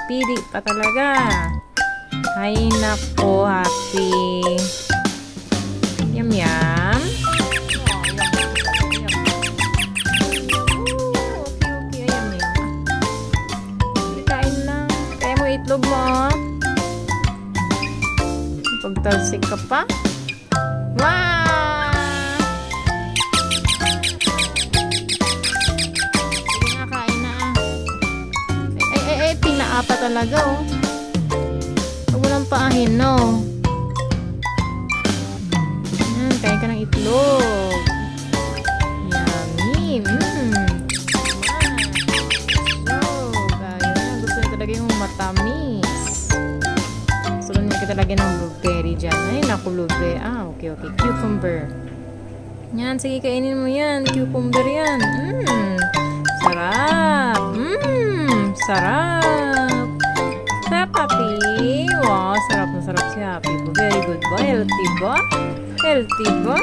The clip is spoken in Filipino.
pili pa talaga. Ay, nako, Happy. Yum, yum. Okay. Ayan, yum. Kain lang. Kaya mo itlog mo. Pagtalsik ka pa. Wow! Sige na, kain na. Pinaa pa talaga, oh. Huwag mo lang paahin, no? Yan, kain ka ng itlog. Yummy. Gusto na talaga yung matamis. Gusto na ka talaga ng blueberry dyan. Ay, naku, blueberry. Okay. Cucumber. Yan, sige, kainin mo yan. Cucumber yan. Sarap. Sarap. Sarap, Happy. Wow, sarap na sarap si Happy. Very good ba? Healthy ba? Healthy ba?